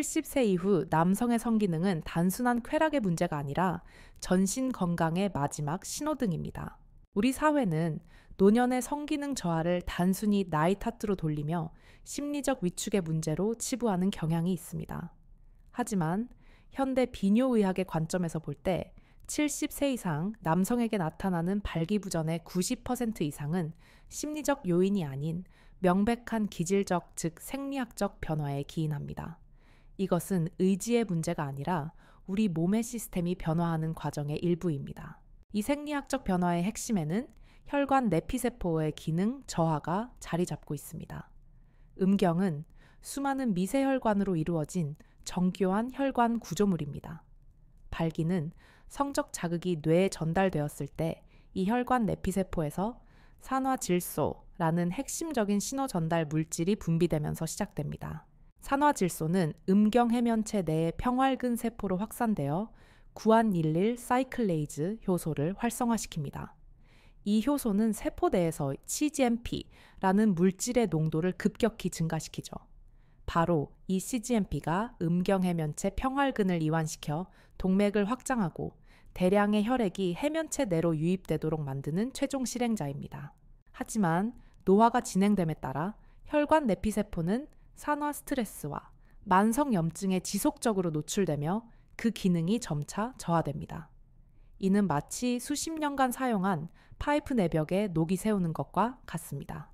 70세 이후 남성의 성기능은 단순한 쾌락의 문제가 아니라 전신 건강의 마지막 신호등입니다. 우리 사회는 노년의 성기능 저하를 단순히 나이 탓으로 돌리며 심리적 위축의 문제로 치부하는 경향이 있습니다. 하지만 현대 비뇨의학의 관점에서 볼 때 70세 이상 남성에게 나타나는 발기부전의 90% 이상은 심리적 요인이 아닌 명백한 기질적, 즉 생리학적 변화에 기인합니다. 이것은 의지의 문제가 아니라 우리 몸의 시스템이 변화하는 과정의 일부입니다. 이 생리학적 변화의 핵심에는 혈관 내피세포의 기능 저하가 자리 잡고 있습니다. 음경은 수많은 미세혈관으로 이루어진 정교한 혈관 구조물입니다. 발기는 성적 자극이 뇌에 전달되었을 때 이 혈관 내피세포에서 산화질소라는 핵심적인 신호 전달 물질이 분비되면서 시작됩니다. 산화질소는 음경해면체 내의 평활근 세포로 확산되어 구안일릴 사이클레이즈 효소를 활성화시킵니다. 이 효소는 세포 내에서 CGMP라는 물질의 농도를 급격히 증가시키죠. 바로 이 CGMP가 음경해면체 평활근을 이완시켜 동맥을 확장하고 대량의 혈액이 해면체 내로 유입되도록 만드는 최종 실행자입니다. 하지만 노화가 진행됨에 따라 혈관 내피세포는 산화 스트레스와 만성 염증에 지속적으로 노출되며 그 기능이 점차 저하됩니다. 이는 마치 수십 년간 사용한 파이프 내벽에 녹이 세우는 것과 같습니다.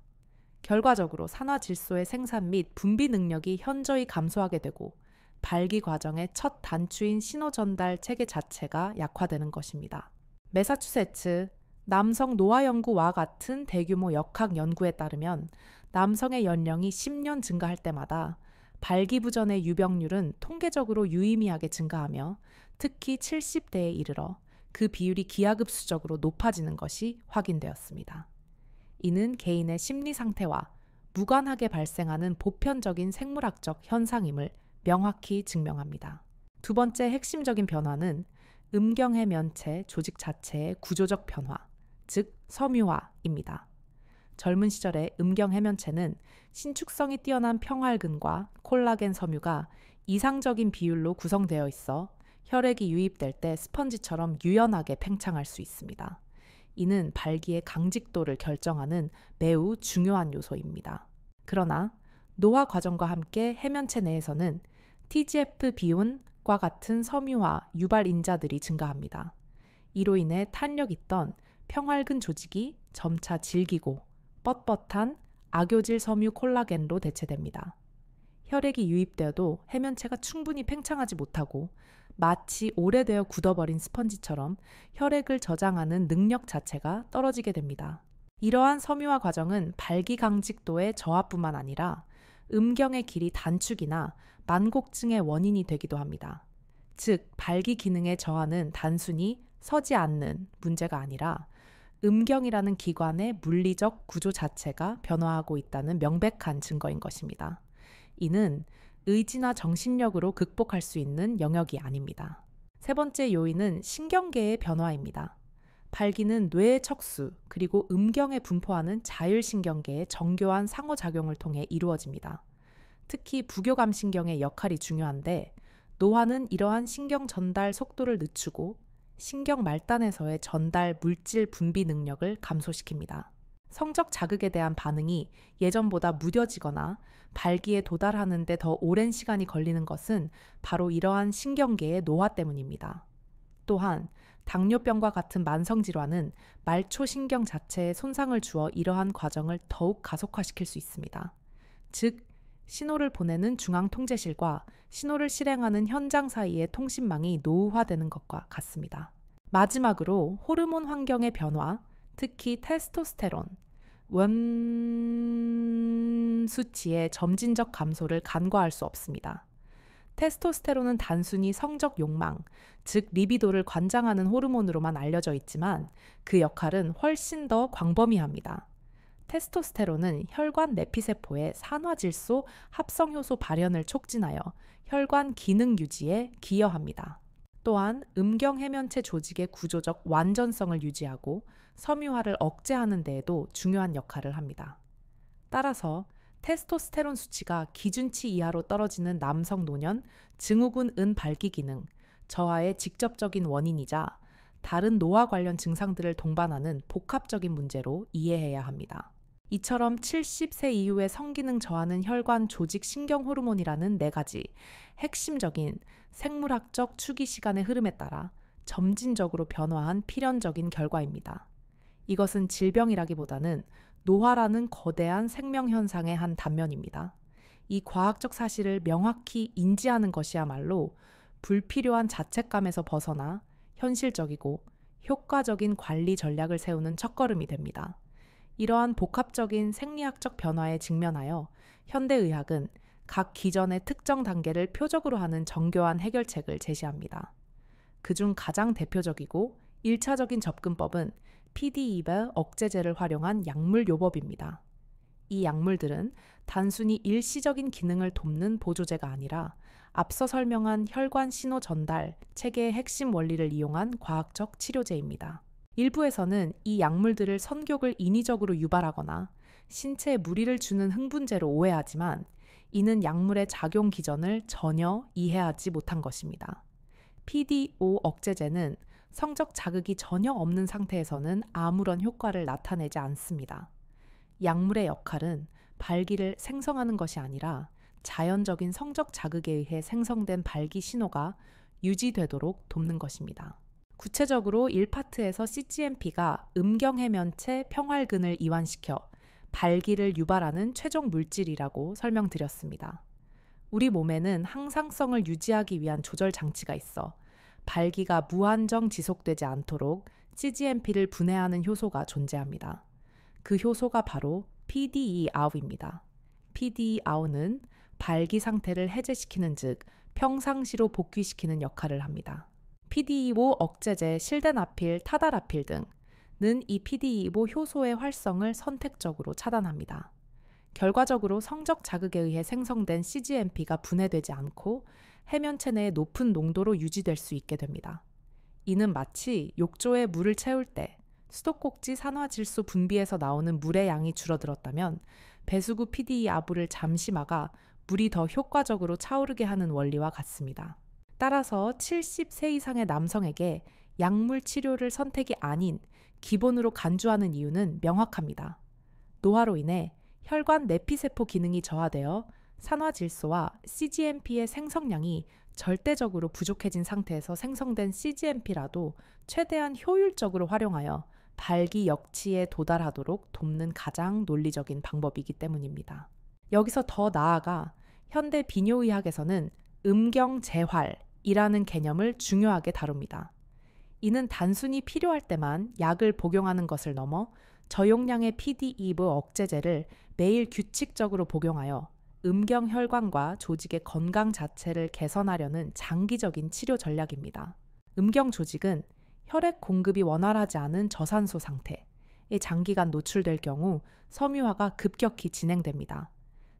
결과적으로 산화질소의 생산 및 분비 능력이 현저히 감소하게 되고 발기 과정의 첫 단추인 신호 전달 체계 자체가 약화되는 것입니다. 매사추세츠 남성노화연구와 같은 대규모 역학 연구에 따르면 남성의 연령이 10년 증가할 때마다 발기부전의 유병률은 통계적으로 유의미하게 증가하며 특히 70대에 이르러 그 비율이 기하급수적으로 높아지는 것이 확인되었습니다. 이는 개인의 심리 상태와 무관하게 발생하는 보편적인 생물학적 현상임을 명확히 증명합니다. 두 번째 핵심적인 변화는 음경해면체 조직 자체의 구조적 변화, 즉 섬유화입니다. 젊은 시절의 음경해면체는 신축성이 뛰어난 평활근과 콜라겐 섬유가 이상적인 비율로 구성되어 있어 혈액이 유입될 때 스펀지처럼 유연하게 팽창할 수 있습니다. 이는 발기의 강직도를 결정하는 매우 중요한 요소입니다. 그러나 노화 과정과 함께 해면체 내에서는 TGF-비온과 같은 섬유화 유발 인자들이 증가합니다. 이로 인해 탄력 있던 평활근 조직이 점차 질기고 뻣뻣한 악요질 섬유 콜라겐으로 대체됩니다. 혈액이 유입되어도 해면체가 충분히 팽창하지 못하고 마치 오래되어 굳어버린 스펀지처럼 혈액을 저장하는 능력 자체가 떨어지게 됩니다. 이러한 섬유화 과정은 발기 강직도의 저하뿐만 아니라 음경의 길이 단축이나 만곡증의 원인이 되기도 합니다. 즉, 발기 기능의 저하는 단순히 서지 않는 문제가 아니라 음경이라는 기관의 물리적 구조 자체가 변화하고 있다는 명백한 증거인 것입니다. 이는 의지나 정신력으로 극복할 수 있는 영역이 아닙니다. 세 번째 요인은 신경계의 변화입니다. 발기는 뇌의 척수 그리고 음경에 분포하는 자율신경계의 정교한 상호작용을 통해 이루어집니다. 특히 부교감신경의 역할이 중요한데 노화는 이러한 신경 전달 속도를 늦추고 신경 말단에서의 전달 물질 분비 능력을 감소시킵니다. 성적 자극에 대한 반응이 예전보다 무뎌지거나 발기에 도달하는 데 더 오랜 시간이 걸리는 것은 바로 이러한 신경계의 노화 때문입니다. 또한 당뇨병과 같은 만성질환은 말초신경 자체에 손상을 주어 이러한 과정을 더욱 가속화시킬 수 있습니다. 즉, 신호를 보내는 중앙통제실과 신호를 실행하는 현장 사이의 통신망이 노후화되는 것과 같습니다. 마지막으로 호르몬 환경의 변화, 특히 테스토스테론, 수치의 점진적 감소를 간과할 수 없습니다. 테스토스테론은 단순히 성적 욕망, 즉 리비도를 관장하는 호르몬으로만 알려져 있지만 그 역할은 훨씬 더 광범위합니다. 테스토스테론은 혈관 내피세포의 산화질소 합성효소 발현을 촉진하여 혈관 기능 유지에 기여합니다. 또한 음경해면체 조직의 구조적 완전성을 유지하고 섬유화를 억제하는 데에도 중요한 역할을 합니다. 따라서 테스토스테론 수치가 기준치 이하로 떨어지는 남성 노년, 증후군 발기 기능, 저하의 직접적인 원인이자 다른 노화 관련 증상들을 동반하는 복합적인 문제로 이해해야 합니다. 이처럼 70세 이후의 성기능 저하는 혈관 조직 신경 호르몬이라는 4가지 핵심적인 생물학적 추기 시간의 흐름에 따라 점진적으로 변화한 필연적인 결과입니다. 이것은 질병이라기보다는 노화라는 거대한 생명 현상의 한 단면입니다. 이 과학적 사실을 명확히 인지하는 것이야말로 불필요한 자책감에서 벗어나 현실적이고 효과적인 관리 전략을 세우는 첫걸음이 됩니다. 이러한 복합적인 생리학적 변화에 직면하여 현대의학은 각 기전의 특정 단계를 표적으로 하는 정교한 해결책을 제시합니다. 그중 가장 대표적이고 1차적인 접근법은 PDE4 억제제를 활용한 약물 요법입니다. 이 약물들은 단순히 일시적인 기능을 돕는 보조제가 아니라 앞서 설명한 혈관 신호 전달 체계의 핵심 원리를 이용한 과학적 치료제입니다. 일부에서는 이 약물들을 선격을 인위적으로 유발하거나 신체에 무리를 주는 흥분제로 오해하지만 이는 약물의 작용 기전을 전혀 이해하지 못한 것입니다. PDO 억제제는 성적 자극이 전혀 없는 상태에서는 아무런 효과를 나타내지 않습니다. 약물의 역할은 발기를 생성하는 것이 아니라 자연적인 성적 자극에 의해 생성된 발기 신호가 유지되도록 돕는 것입니다. 구체적으로 1파트에서 CGMP가 음경해면체 평활근을 이완시켜 발기를 유발하는 최종 물질이라고 설명드렸습니다. 우리 몸에는 항상성을 유지하기 위한 조절 장치가 있어 발기가 무한정 지속되지 않도록 CGMP를 분해하는 효소가 존재합니다. 그 효소가 바로 PDE-아우입니다. PDE-아우는 발기 상태를 해제시키는 즉 평상시로 복귀시키는 역할을 합니다. PDE5 억제제 실데나필, 타다라필 등은 이 PDE5 효소의 활성을 선택적으로 차단합니다. 결과적으로 성적 자극에 의해 생성된 CGMP가 분해되지 않고 해면체 내에 높은 농도로 유지될 수 있게 됩니다. 이는 마치 욕조에 물을 채울 때 수도꼭지 산화질소 분비에서 나오는 물의 양이 줄어들었다면 배수구 PDE-아부를 잠시 막아 물이 더 효과적으로 차오르게 하는 원리와 같습니다. 따라서 70세 이상의 남성에게 약물 치료를 선택이 아닌 기본으로 간주하는 이유는 명확합니다. 노화로 인해 혈관 내피세포 기능이 저하되어 산화질소와 CGMP의 생성량이 절대적으로 부족해진 상태에서 생성된 CGMP라도 최대한 효율적으로 활용하여 발기 역치에 도달하도록 돕는 가장 논리적인 방법이기 때문입니다. 여기서 더 나아가 현대 비뇨의학에서는 음경재활이라는 개념을 중요하게 다룹니다. 이는 단순히 필요할 때만 약을 복용하는 것을 넘어 저용량의 PDE5 억제제를 매일 규칙적으로 복용하여 음경혈관과 조직의 건강 자체를 개선하려는 장기적인 치료 전략입니다. 음경 조직은 혈액 공급이 원활하지 않은 저산소 상태에 장기간 노출될 경우 섬유화가 급격히 진행됩니다.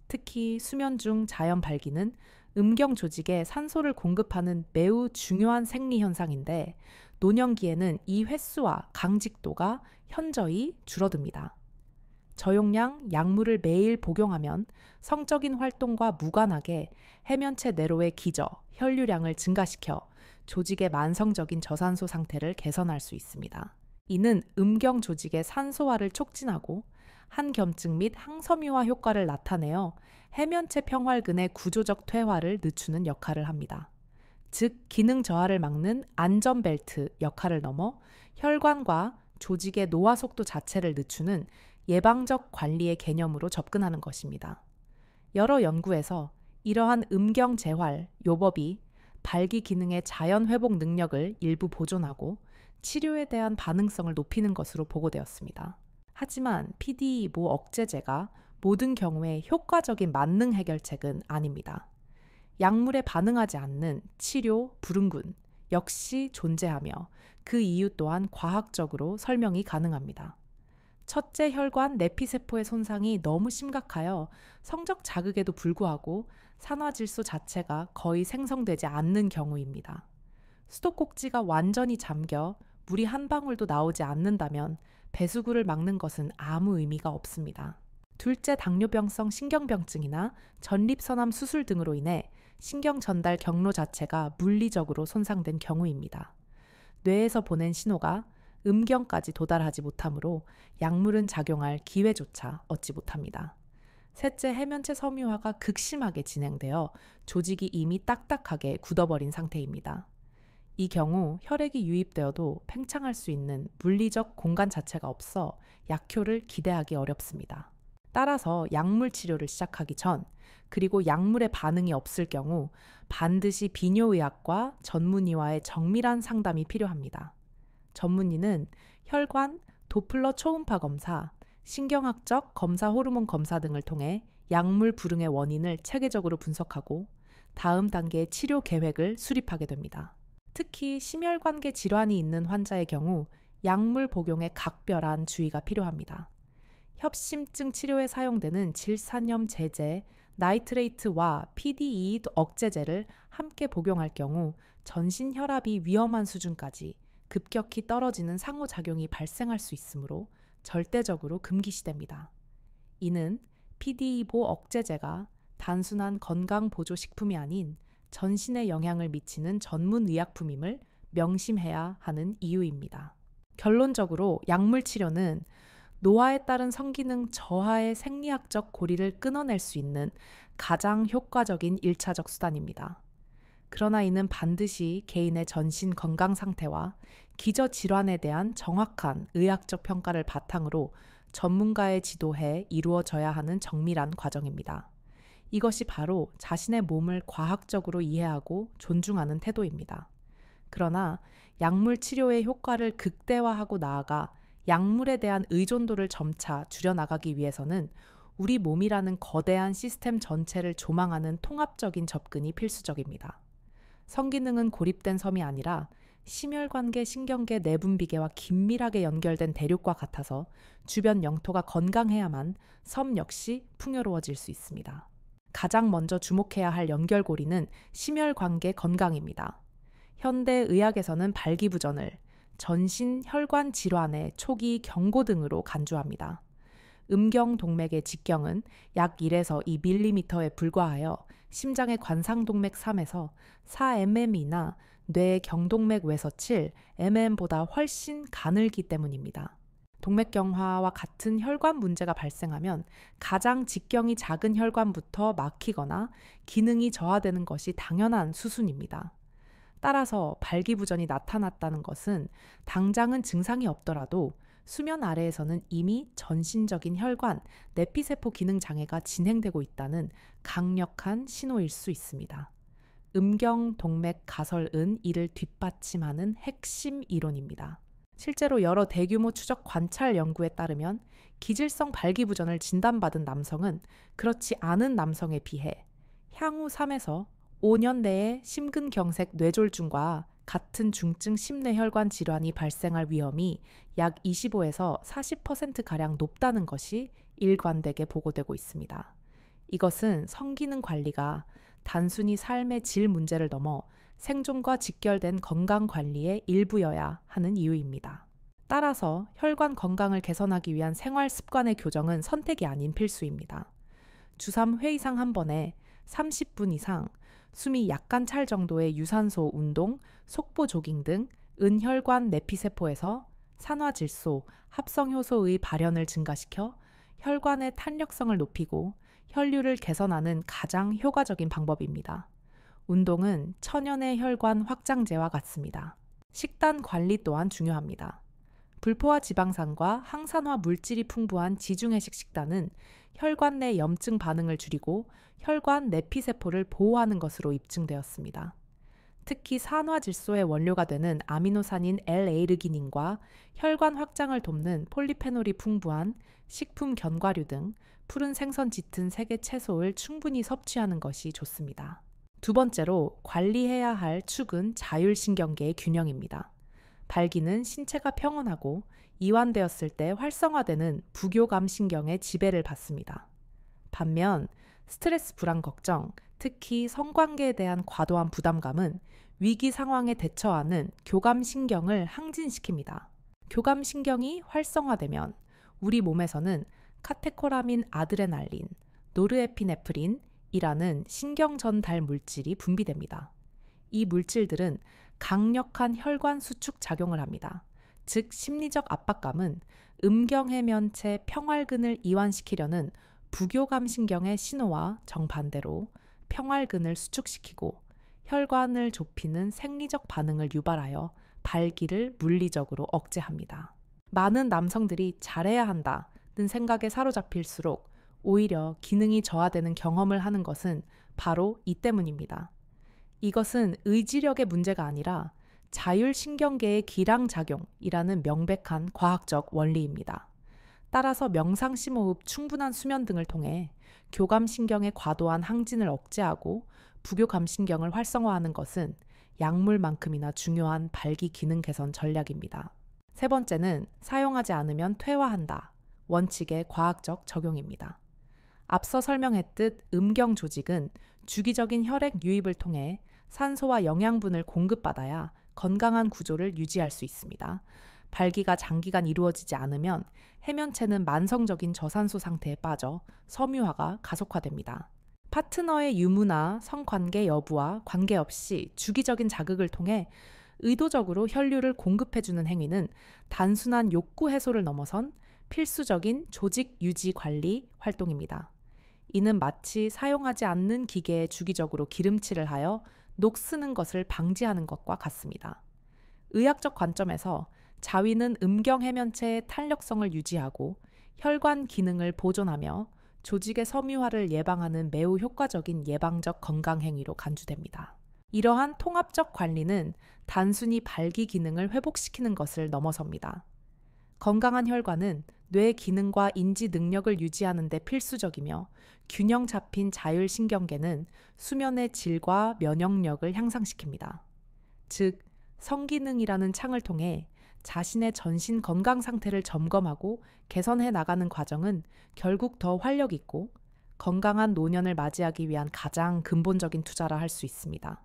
특히 수면 중 자연 발기는 음경 조직에 산소를 공급하는 매우 중요한 생리 현상인데 노년기에는 이 횟수와 강직도가 현저히 줄어듭니다. 저용량 약물을 매일 복용하면 성적인 활동과 무관하게 해면체 내로의 기저, 혈류량을 증가시켜 조직의 만성적인 저산소 상태를 개선할 수 있습니다. 이는 음경 조직의 산소화를 촉진하고 한겸증 및 항섬유화 효과를 나타내어 해면체 평활근의 구조적 퇴화를 늦추는 역할을 합니다. 즉 기능 저하를 막는 안전벨트 역할을 넘어 혈관과 조직의 노화 속도 자체를 늦추는 예방적 관리의 개념으로 접근하는 것입니다. 여러 연구에서 이러한 음경 재활 요법이 발기 기능의 자연 회복 능력을 일부 보존하고 치료에 대한 반응성을 높이는 것으로 보고되었습니다. 하지만 PDE5 억제제가 모든 경우에 효과적인 만능 해결책은 아닙니다. 약물에 반응하지 않는 치료 불응군 역시 존재하며 그 이유 또한 과학적으로 설명이 가능합니다. 첫째 혈관 내피세포의 손상이 너무 심각하여 성적 자극에도 불구하고 산화질소 자체가 거의 생성되지 않는 경우입니다. 수도꼭지가 완전히 잠겨 물이 한 방울도 나오지 않는다면 배수구를 막는 것은 아무 의미가 없습니다. 둘째, 당뇨병성 신경병증이나 전립선암 수술 등으로 인해 신경 전달 경로 자체가 물리적으로 손상된 경우입니다. 뇌에서 보낸 신호가 음경까지 도달하지 못하므로 약물은 작용할 기회조차 얻지 못합니다. 셋째, 해면체 섬유화가 극심하게 진행되어 조직이 이미 딱딱하게 굳어버린 상태입니다. 이 경우 혈액이 유입되어도 팽창할 수 있는 물리적 공간 자체가 없어 약효를 기대하기 어렵습니다. 따라서 약물 치료를 시작하기 전, 그리고 약물의 반응이 없을 경우 반드시 비뇨의학과 전문의와의 정밀한 상담이 필요합니다. 전문의는 혈관, 도플러 초음파 검사, 신경학적 검사 호르몬 검사 등을 통해 약물 불응의 원인을 체계적으로 분석하고 다음 단계의 치료 계획을 수립하게 됩니다. 특히 심혈관계 질환이 있는 환자의 경우 약물 복용에 각별한 주의가 필요합니다. 협심증 치료에 사용되는 질산염 제제, 나이트레이트와 PDE 억제제를 함께 복용할 경우 전신 혈압이 위험한 수준까지 급격히 떨어지는 상호작용이 발생할 수 있으므로 절대적으로 금기시됩니다. 이는 PDE4 억제제가 단순한 건강보조식품이 아닌 전신에 영향을 미치는 전문 의약품임을 명심해야 하는 이유입니다. 결론적으로 약물 치료는 노화에 따른 성기능 저하의 생리학적 고리를 끊어낼 수 있는 가장 효과적인 1차적 수단입니다. 그러나 이는 반드시 개인의 전신 건강 상태와 기저질환에 대한 정확한 의학적 평가를 바탕으로 전문가의 지도하에 이루어져야 하는 정밀한 과정입니다. 이것이 바로 자신의 몸을 과학적으로 이해하고 존중하는 태도입니다. 그러나 약물 치료의 효과를 극대화하고 나아가 약물에 대한 의존도를 점차 줄여나가기 위해서는 우리 몸이라는 거대한 시스템 전체를 조망하는 통합적인 접근이 필수적입니다. 성기능은 고립된 섬이 아니라 심혈관계, 신경계, 내분비계와 긴밀하게 연결된 대륙과 같아서 주변 영토가 건강해야만 섬 역시 풍요로워질 수 있습니다. 가장 먼저 주목해야 할 연결고리는 심혈관계 건강입니다. 현대 의학에서는 발기부전을 전신 혈관 질환의 초기 경고 등으로 간주합니다. 음경동맥의 직경은 약 1에서 2mm에 불과하여 심장의 관상동맥 3에서 4mm이나 뇌의 경동맥 외서 7mm보다 훨씬 가늘기 때문입니다. 동맥경화와 같은 혈관 문제가 발생하면 가장 직경이 작은 혈관부터 막히거나 기능이 저하되는 것이 당연한 수순입니다. 따라서 발기부전이 나타났다는 것은 당장은 증상이 없더라도 수면 아래에서는 이미 전신적인 혈관, 내피세포 기능 장애가 진행되고 있다는 강력한 신호일 수 있습니다. 음경, 동맥, 가설은 이를 뒷받침하는 핵심 이론입니다. 실제로 여러 대규모 추적 관찰 연구에 따르면 기질성 발기부전을 진단받은 남성은 그렇지 않은 남성에 비해 향후 3에서 5년 내에 심근경색 뇌졸중과 같은 중증 심뇌혈관 질환이 발생할 위험이 약 25에서 40%가량 높다는 것이 일관되게 보고되고 있습니다. 이것은 성기능 관리가 단순히 삶의 질 문제를 넘어 생존과 직결된 건강관리의 일부여야 하는 이유입니다. 따라서 혈관 건강을 개선하기 위한 생활 습관의 교정은 선택이 아닌 필수입니다. 주 3회 이상 한 번에 30분 이상 숨이 약간 찰 정도의 유산소 운동, 속보 조깅 등 은혈관 내피세포에서 산화질소, 합성효소의 발현을 증가시켜 혈관의 탄력성을 높이고 혈류를 개선하는 가장 효과적인 방법입니다. 운동은 천연의 혈관 확장제와 같습니다. 식단 관리 또한 중요합니다. 불포화 지방산과 항산화 물질이 풍부한 지중해식 식단은 혈관 내 염증 반응을 줄이고 혈관 내피세포를 보호하는 것으로 입증되었습니다. 특히 산화질소의 원료가 되는 아미노산인 L-에이르기닌과 혈관 확장을 돕는 폴리페놀이 풍부한 식품 견과류 등 푸른 생선 짙은 색의 채소를 충분히 섭취하는 것이 좋습니다. 두 번째로 관리해야 할 축은 자율신경계의 균형입니다. 발기는 신체가 평온하고 이완되었을 때 활성화되는 부교감 신경의 지배를 받습니다. 반면 스트레스 불안 걱정, 특히 성관계에 대한 과도한 부담감은 위기 상황에 대처하는 교감신경을 항진시킵니다. 교감신경이 활성화되면 우리 몸에서는 카테코라민 아드레날린, 노르에피네프린이라는 신경 전달 물질이 분비됩니다. 이 물질들은 강력한 혈관 수축 작용을 합니다. 즉 심리적 압박감은 음경해면체 평활근을 이완시키려는 부교감신경의 신호와 정반대로 평활근을 수축시키고 혈관을 좁히는 생리적 반응을 유발하여 발기를 물리적으로 억제합니다. 많은 남성들이 잘해야 한다는 생각에 사로잡힐수록 오히려 기능이 저하되는 경험을 하는 것은 바로 이 때문입니다. 이것은 의지력의 문제가 아니라 자율신경계의 기량작용이라는 명백한 과학적 원리입니다. 따라서 명상 심호흡, 충분한 수면 등을 통해 교감신경의 과도한 항진을 억제하고 부교감신경을 활성화하는 것은 약물만큼이나 중요한 발기 기능 개선 전략입니다. 세 번째는 사용하지 않으면 퇴화한다. 원칙의 과학적 적용입니다. 앞서 설명했듯 음경 조직은 주기적인 혈액 유입을 통해 산소와 영양분을 공급받아야 건강한 구조를 유지할 수 있습니다. 발기가 장기간 이루어지지 않으면 해면체는 만성적인 저산소 상태에 빠져 섬유화가 가속화됩니다. 파트너의 유무나 성관계 여부와 관계없이 주기적인 자극을 통해 의도적으로 혈류를 공급해주는 행위는 단순한 욕구 해소를 넘어선 필수적인 조직 유지 관리 활동입니다. 이는 마치 사용하지 않는 기계에 주기적으로 기름칠을 하여 녹쓰는 것을 방지하는 것과 같습니다. 의학적 관점에서 자위는 음경해면체의 탄력성을 유지하고 혈관 기능을 보존하며 조직의 섬유화를 예방하는 매우 효과적인 예방적 건강행위로 간주됩니다. 이러한 통합적 관리는 단순히 발기 기능을 회복시키는 것을 넘어섭니다. 건강한 혈관은 뇌 기능과 인지 능력을 유지하는 데 필수적이며 균형 잡힌 자율신경계는 수면의 질과 면역력을 향상시킵니다. 즉, 성기능이라는 창을 통해 자신의 전신 건강 상태를 점검하고 개선해 나가는 과정은 결국 더 활력 있고 건강한 노년을 맞이하기 위한 가장 근본적인 투자라 할 수 있습니다.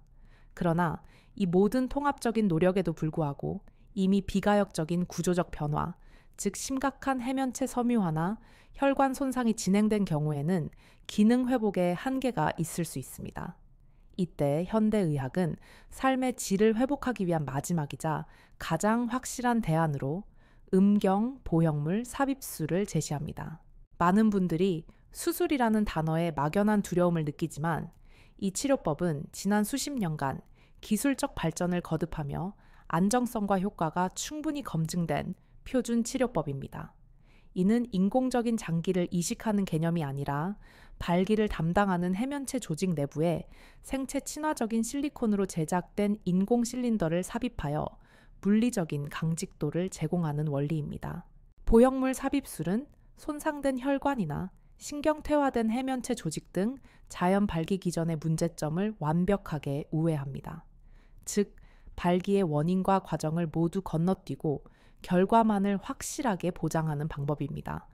그러나 이 모든 통합적인 노력에도 불구하고 이미 비가역적인 구조적 변화, 즉 심각한 해면체 섬유화나 혈관 손상이 진행된 경우에는 기능 회복에 한계가 있을 수 있습니다. 이때 현대의학은 삶의 질을 회복하기 위한 마지막이자 가장 확실한 대안으로 음경, 보형물, 삽입술을 제시합니다. 많은 분들이 수술이라는 단어에 막연한 두려움을 느끼지만 이 치료법은 지난 수십 년간 기술적 발전을 거듭하며 안정성과 효과가 충분히 검증된 표준 치료법입니다. 이는 인공적인 장기를 이식하는 개념이 아니라 발기를 담당하는 해면체 조직 내부에 생체 친화적인 실리콘으로 제작된 인공 실린더를 삽입하여 물리적인 강직도를 제공하는 원리입니다. 보형물 삽입술은 손상된 혈관이나 신경퇴화된 해면체 조직 등 자연 발기 기전의 문제점을 완벽하게 우회합니다. 즉, 발기의 원인과 과정을 모두 건너뛰고 결과만을 확실하게 보장하는 방법입니다.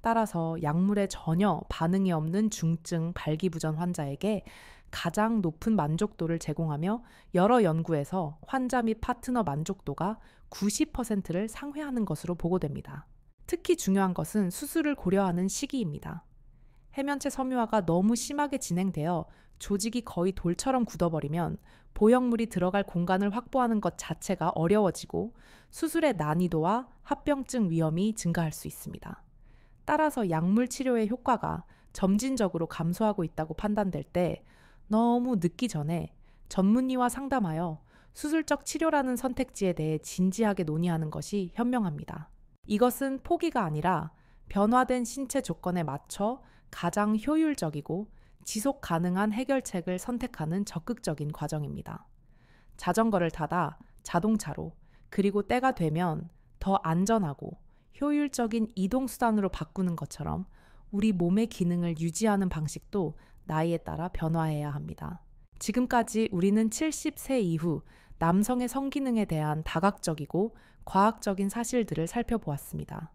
따라서 약물에 전혀 반응이 없는 중증 발기부전 환자에게 가장 높은 만족도를 제공하며 여러 연구에서 환자 및 파트너 만족도가 90%를 상회하는 것으로 보고됩니다. 특히 중요한 것은 수술을 고려하는 시기입니다. 해면체 섬유화가 너무 심하게 진행되어 조직이 거의 돌처럼 굳어버리면 보형물이 들어갈 공간을 확보하는 것 자체가 어려워지고 수술의 난이도와 합병증 위험이 증가할 수 있습니다. 따라서 약물 치료의 효과가 점진적으로 감소하고 있다고 판단될 때 너무 늦기 전에 전문의와 상담하여 수술적 치료라는 선택지에 대해 진지하게 논의하는 것이 현명합니다. 이것은 포기가 아니라 변화된 신체 조건에 맞춰 가장 효율적이고 지속 가능한 해결책을 선택하는 적극적인 과정입니다. 자전거를 타다 자동차로, 그리고 때가 되면 더 안전하고 효율적인 이동수단으로 바꾸는 것처럼 우리 몸의 기능을 유지하는 방식도 나이에 따라 변화해야 합니다. 지금까지 우리는 70세 이후 남성의 성기능에 대한 다각적이고 과학적인 사실들을 살펴보았습니다.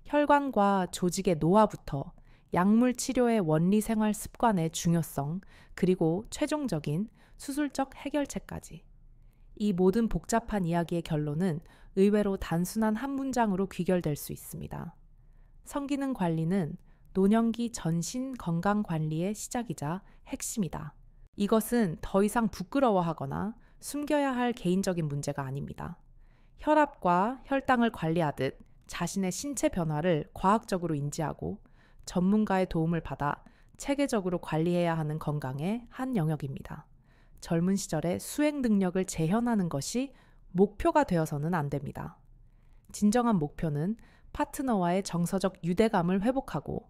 혈관과 조직의 노화부터 약물 치료의 원리 생활 습관의 중요성, 그리고 최종적인 수술적 해결책까지. 이 모든 복잡한 이야기의 결론은 의외로 단순한 한 문장으로 귀결될 수 있습니다. 성기능 관리는 노년기 전신 건강 관리의 시작이자 핵심이다. 이것은 더 이상 부끄러워하거나 숨겨야 할 개인적인 문제가 아닙니다. 혈압과 혈당을 관리하듯 자신의 신체 변화를 과학적으로 인지하고 전문가의 도움을 받아 체계적으로 관리해야 하는 건강의 한 영역입니다. 젊은 시절에 수행 능력을 재현하는 것이 목표가 되어서는 안 됩니다. 진정한 목표는 파트너와의 정서적 유대감을 회복하고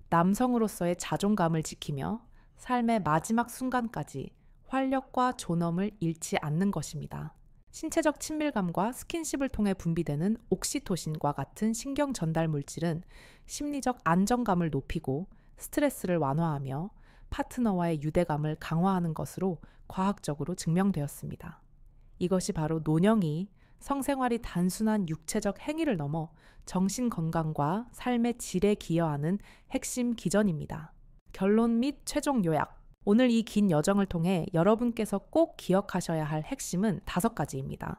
남성으로서의 자존감을 지키며 삶의 마지막 순간까지 활력과 존엄을 잃지 않는 것입니다. 신체적 친밀감과 스킨십을 통해 분비되는 옥시토신과 같은 신경 전달 물질은 심리적 안정감을 높이고 스트레스를 완화하며 파트너와의 유대감을 강화하는 것으로 과학적으로 증명되었습니다. 이것이 바로 노년이 성생활이 단순한 육체적 행위를 넘어 정신 건강과 삶의 질에 기여하는 핵심 기전입니다. 결론 및 최종 요약. 오늘 이 긴 여정을 통해 여러분께서 꼭 기억하셔야 할 핵심은 5가지입니다.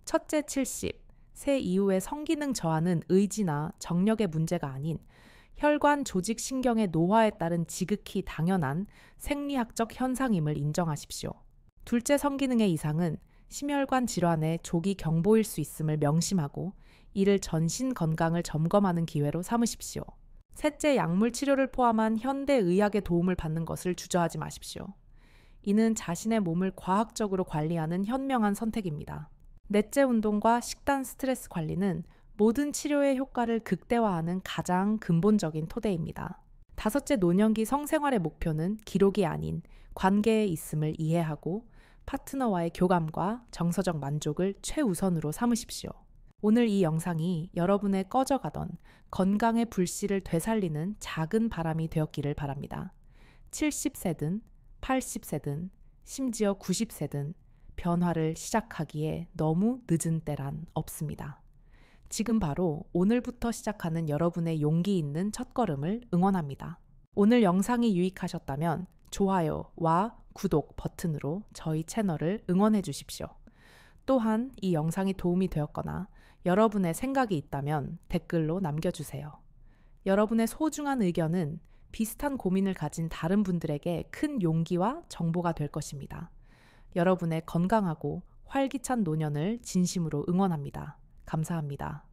첫째 70. 새 이후의 성기능 저하는 의지나 정력의 문제가 아닌 혈관 조직 신경의 노화에 따른 지극히 당연한 생리학적 현상임을 인정하십시오. 둘째 성기능의 이상은 심혈관 질환의 조기 경보일 수 있음을 명심하고 이를 전신 건강을 점검하는 기회로 삼으십시오. 셋째, 약물 치료를 포함한 현대 의학의 도움을 받는 것을 주저하지 마십시오. 이는 자신의 몸을 과학적으로 관리하는 현명한 선택입니다. 넷째, 운동과 식단 스트레스 관리는 모든 치료의 효과를 극대화하는 가장 근본적인 토대입니다. 다섯째, 노년기 성생활의 목표는 기록이 아닌 관계에 있음을 이해하고 파트너와의 교감과 정서적 만족을 최우선으로 삼으십시오. 오늘 이 영상이 여러분의 꺼져가던 건강의 불씨를 되살리는 작은 바람이 되었기를 바랍니다. 70세든 80세든 심지어 90세든 변화를 시작하기에 너무 늦은 때란 없습니다. 지금 바로 오늘부터 시작하는 여러분의 용기 있는 첫걸음을 응원합니다. 오늘 영상이 유익하셨다면 좋아요와 구독 버튼으로 저희 채널을 응원해 주십시오. 또한 이 영상이 도움이 되었거나 여러분의 생각이 있다면 댓글로 남겨주세요. 여러분의 소중한 의견은 비슷한 고민을 가진 다른 분들에게 큰 용기와 정보가 될 것입니다. 여러분의 건강하고 활기찬 노년을 진심으로 응원합니다. 감사합니다.